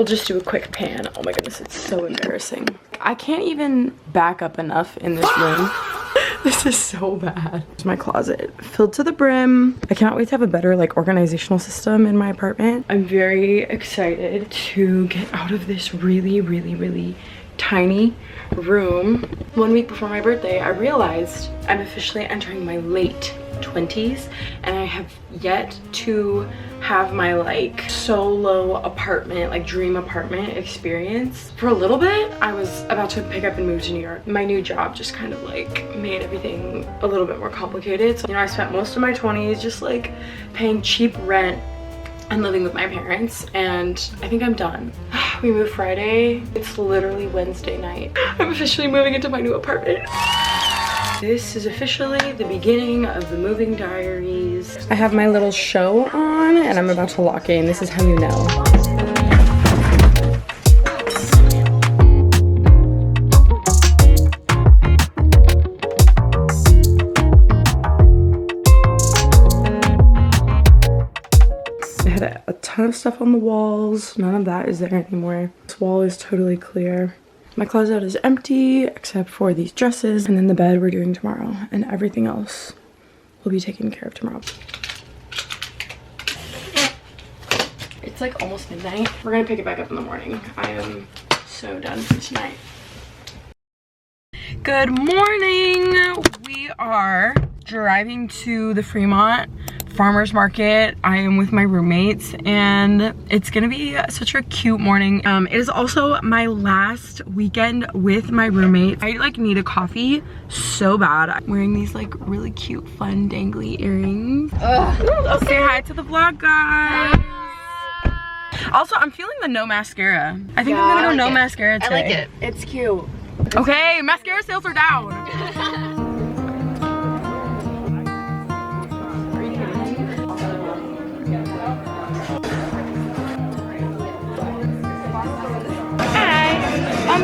We'll just do a quick pan. Oh my goodness, it's so embarrassing. I can't even back up enough in this room. This is so bad. Here's my closet, filled to the brim. I cannot wait to have a better like organizational system in my apartment. I'm very excited to get out of this really tiny room. 1 week before my birthday, I realized I'm officially entering my late 20s and I have yet to have my like solo apartment, like dream apartment experience. For a little bit, I was about to pick up and move to New York. My new job just kind of like made everything a little bit more complicated. So, you know, I spent most of my 20s just like paying cheap rent and living with my parents, and I think I'm done. We moved Friday. It's literally Wednesday night. I'm officially moving into my new apartment. This is officially the beginning of the moving diaries. I have my little show on and I'm about to lock in. This is how you know. I had a ton of stuff on the walls. None of that is there anymore. This wall is totally clear. My closet is empty except for these dresses, and then the bed we're doing tomorrow, and everything else will be taken care of tomorrow. It's like almost midnight. We're gonna pick it back up in the morning. I am so done for tonight. Good morning. We are driving to the Fremont farmers market. I am with my roommates and it's gonna be such a cute morning. It is also my last weekend with my roommate. I like need a coffee so bad. I'm wearing these like really cute fun dangly earrings. Okay. Say hi to the vlog, guys. Also, I'm feeling the no mascara. I think I'm gonna go no mascara today. I like it. It's cute. Okay, mascara sales are down.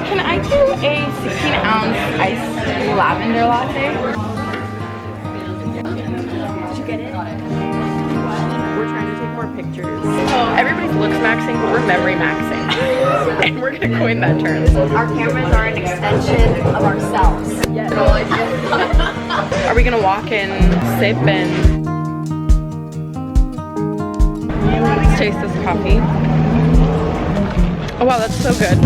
Can I do a 16-ounce iced lavender latte? Did you get it? We're trying to take more pictures. Everybody's looks maxing, but we're memory maxing. And we're gonna coin that term. Our cameras are an extension of ourselves. Yes. Are we gonna walk and sip and let's taste this coffee? Oh wow, that's so good.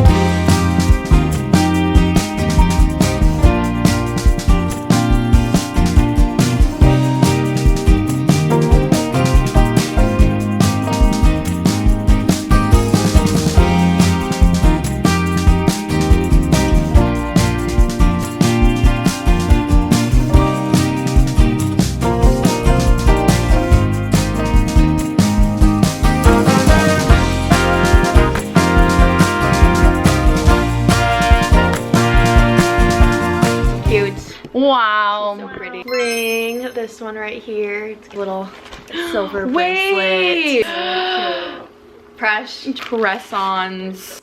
Wow. So pretty. Ring, this one right here. It's a little silver bracelet. Press-ons.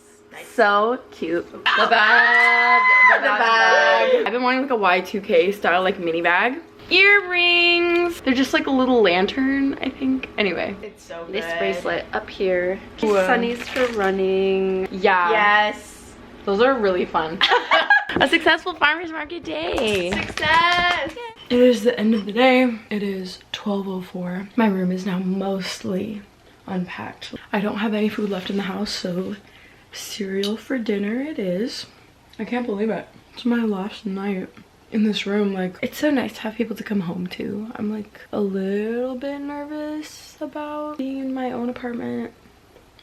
So cute. The bag. The bag. I've been wanting like a Y2K style like mini bag. Earrings. They're just like a little lantern, I think. Anyway. It's so good. This bracelet up here. Sunnies for running. Yeah. Yes. Those are really fun. A successful farmers market day. Success. It is the end of the day. It is 12:04. My room is now mostly unpacked. I don't have any food left in the house, so cereal for dinner it is. I can't believe it. It's my last night in this room. Like, it's so nice to have people to come home to. I'm like a little bit nervous about being in my own apartment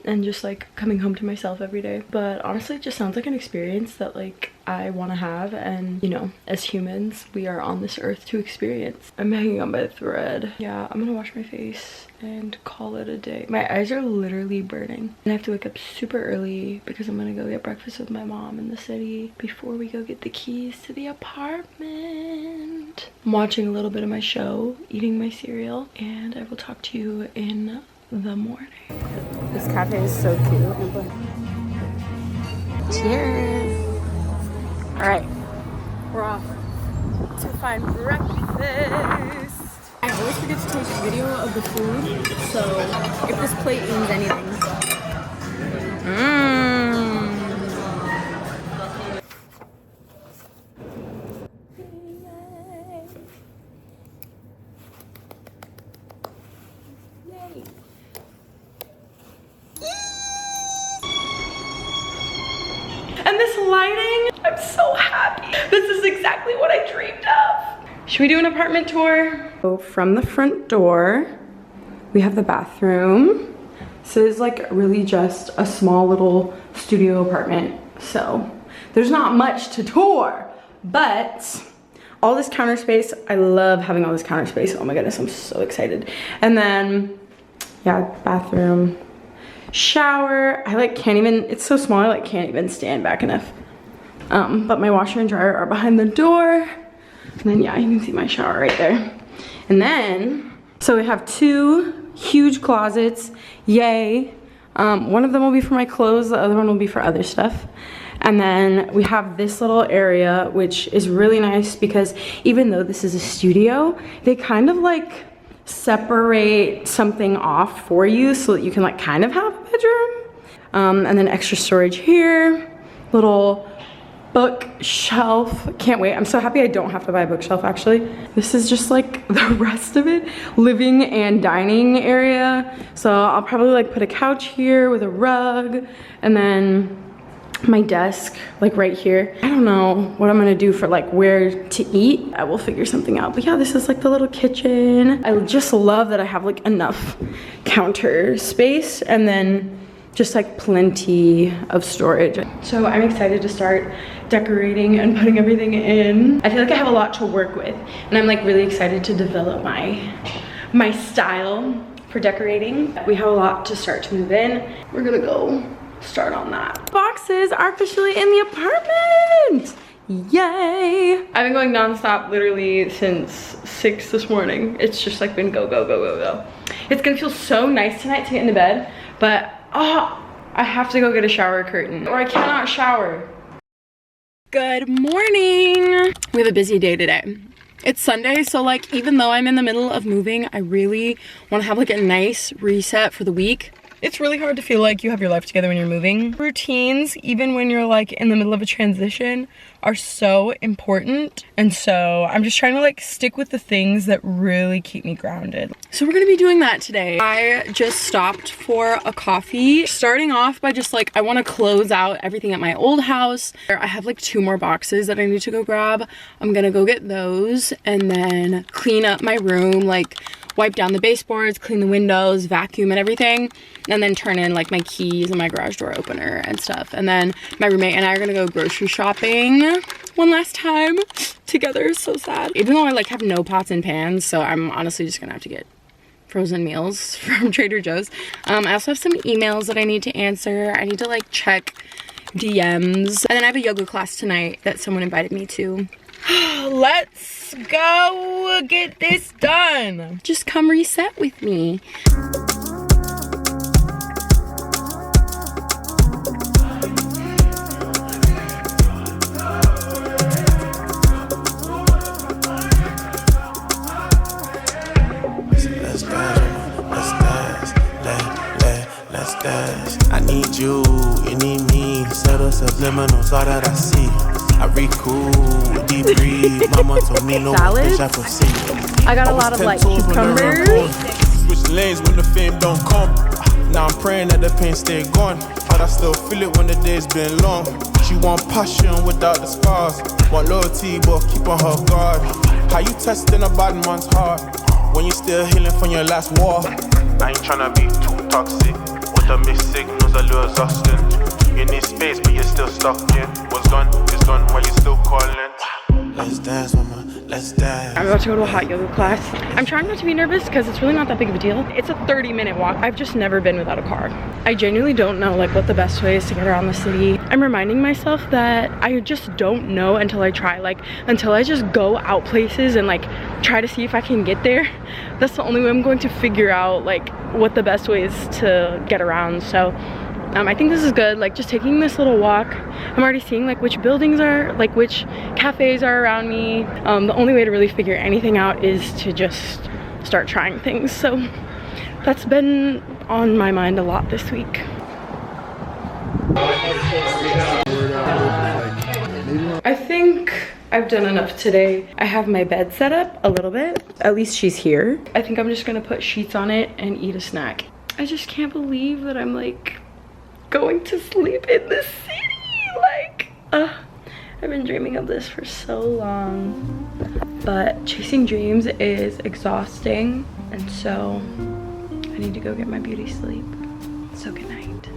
and just like coming home to myself every day, but honestly it just sounds like an experience that like I want to have, and you know, as humans we are on this earth to experience. I'm hanging on by a thread. Yeah, I'm gonna wash my face and call it a day. My eyes are literally burning and I have to wake up super early because I'm gonna go get breakfast with my mom in the city before we go get the keys to the apartment. I'm watching a little bit of my show, eating my cereal, and I will talk to you in the morning. This cafe is so cute. Cheers. All right, we're off to find breakfast. I always forget to take video of the food, so if this plate means anything. Should we do an apartment tour? So from the front door, we have the bathroom. So it's like really just a small little studio apartment. So there's not much to tour, but all this counter space, I love having all this counter space. Oh my goodness, I'm so excited. And then, yeah, bathroom, shower. I like can't even, it's so small, I like can't even stand back enough. But my washer and dryer are behind the door. And then yeah, you can see my shower right there. And then, so we have 2 huge closets, yay. One of them will be for my clothes, the other one will be for other stuff. And then we have this little area, which is really nice because even though this is a studio, they kind of like separate something off for you so that you can like kind of have a bedroom. And then extra storage here, little bookshelf. Can't wait. I'm so happy I don't have to buy a bookshelf actually. This is just like the rest of it, living and dining area. So I'll probably like put a couch here with a rug and then my desk like right here. I don't know what I'm gonna do for like where to eat. I will figure something out. But yeah, this is like the little kitchen. I just love that I have like enough counter space and then just like plenty of storage. So I'm excited to start decorating and putting everything in. I feel like I have a lot to work with and I'm like really excited to develop my style for decorating. We have a lot to start to move in. We're gonna go start on that. Boxes are officially in the apartment. Yay! I've been going nonstop literally since 6 this morning. It's just like been go, go, go, go, go. It's gonna feel so nice tonight to get into bed, but I have to go get a shower curtain or I cannot shower. Good morning. We have a busy day today. It's Sunday, so like even though I'm in the middle of moving, I really want to have like a nice reset for the week. It's really hard to feel like you have your life together when you're moving. Routines, even when you're like in the middle of a transition, are so important. And so I'm just trying to like stick with the things that really keep me grounded. So we're gonna be doing that today. I just stopped for a coffee. Starting off by just like, I wanna close out everything at my old house. I have like 2 more boxes that I need to go grab. I'm gonna go get those and then clean up my room, like wipe down the baseboards, clean the windows, vacuum and everything, and then turn in like my keys and my garage door opener and stuff. And then my roommate and I are gonna go grocery shopping one last time together. So sad. Even though I like have no pots and pans, so I'm honestly just gonna have to get frozen meals from Trader Joe's. I also have some emails that I need to answer. I need to like check DMs. And then I have a yoga class tonight that someone invited me to. Let's go get this done. Just come reset with me. Let's dance. I need you need me. Subtle subliminals, all that I see. I read cool, deep breathe. Mama told me no fish I proceed. I got a lot of like cucumbers. Switch lanes when the fame don't come. Now I'm praying that the pain stay gone, but I still feel it when the day's been long. She want passion without the scars, want loyalty but keep on her guard. How you testing a bad man's heart when you still healing from your last war? I ain't tryna be too toxic. With the mixed signals, a little exhausting. You need space, but you're still stuck in. What's gone is gone while you're still calling. Let's dance, mama, let's dance. I'm about to go to a hot yoga class. I'm trying not to be nervous because it's really not that big of a deal. It's a 30-minute walk. I've just never been without a car. I genuinely don't know like what the best way is to get around the city. I'm reminding myself that I just don't know until I try. Like until I just go out places and like try to see if I can get there. That's the only way I'm going to figure out like what the best way is to get around. So I think this is good, like just taking this little walk. I'm already seeing like which buildings are, like which cafes are around me. The only way to really figure anything out is to just start trying things. So that's been on my mind a lot this week. I think I've done enough today. I have my bed set up a little bit. At least she's here. I think I'm just gonna put sheets on it and eat a snack. I just can't believe that I'm like going to sleep in the city. Like, I've been dreaming of this for so long. But chasing dreams is exhausting. And so I need to go get my beauty sleep. So good night.